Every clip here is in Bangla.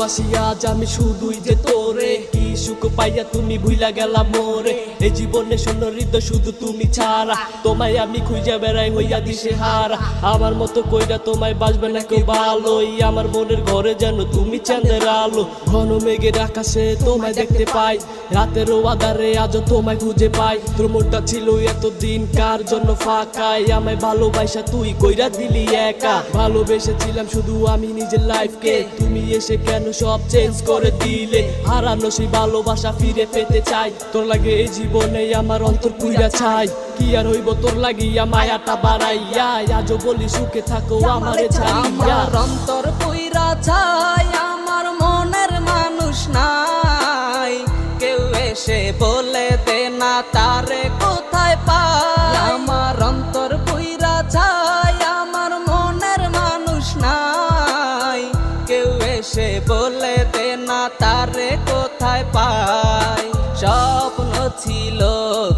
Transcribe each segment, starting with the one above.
ভালোবাসি আজ আমি শুধুই যে তোরে, কি সুখ পাইয়া তুমি ভুইলা গেলা মোরে। এই জীবনে শূন্য হৃদয় শুধু তুমি ছাড়া, তোমায় আমি খুঁজে বেড়াই হইয়া দিশে হারা। আমার মতো কইরা তোমায় বাসবে না কেউ ভালোই, আমার মনের ঘরে যেন তুমি চাঁদের আলো। ঘন মেঘের আকাশে তোমায় দেখতে পাই, রাতেরও আধারে আজও তোমায় খুঁজে পাই। তোর মনটা ছিল এতদিন কার জন্য ফাঁকাই, আমায় ভালোবাসা তুই কইরা দিলি একা। ভালোবেসেছিলাম শুধু আমি নিজের লাইফকে, তুমি এসে কেন সব চেঞ্জ করে দিলে। হারানো সেই ভালোবাসা ফিরে পেতে চাই, তোর লাগে এই জীবনে আমার অন্তর পুইরা চাই। কি আর হইব তোর লাগিয়া মায়াটা বাড়াইয়া, আজও বলি সুখে থাকো আমারে ছাড়িয়া। আমার অন্তর পুইরা চাই, আমার মনের মানুষ নাই। কেউ এসে বলে দে না তারে কোথায় পাই। আমার অন্তর পুইরা চাই, আমার মনের মানুষ নাই। কেউ এসে বলে দে না তারে কোথায় পাই। স্বপ্ন ছিল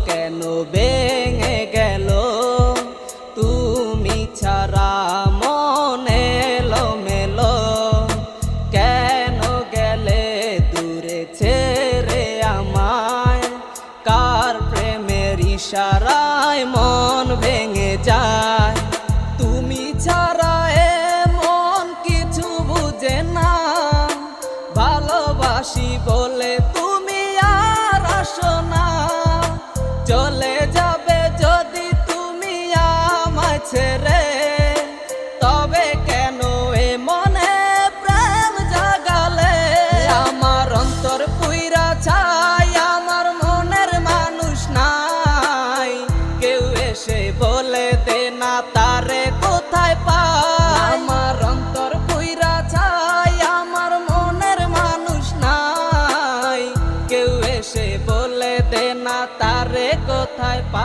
কেন ভেঙে গেল, তুমি ছাড়া মন এলোমেলো। কেন গেলে দূরে ছেড়ে আমায়, কার প্রেমের ইশারায় মন ভেঙে যায়। তুমি ছাড়া এমন কিছু বুঝে না, ভালোবাসি বলে তুমি আর আসো না। চলে যাবে যদি তুমি আমায় ছেড়ে, তবে কেন এ মনে প্রেম জাগালে। আমার অন্তর পুইরা চাই, আমার মনের মানুষ নাই। কেউ এসে বলে দে না তারে কোথায় পাই। আমার অন্তর পুইরা চাই, আমার মনের মানুষ নাই। কেউ এসে বলে দে না তারে কোথায় পাই।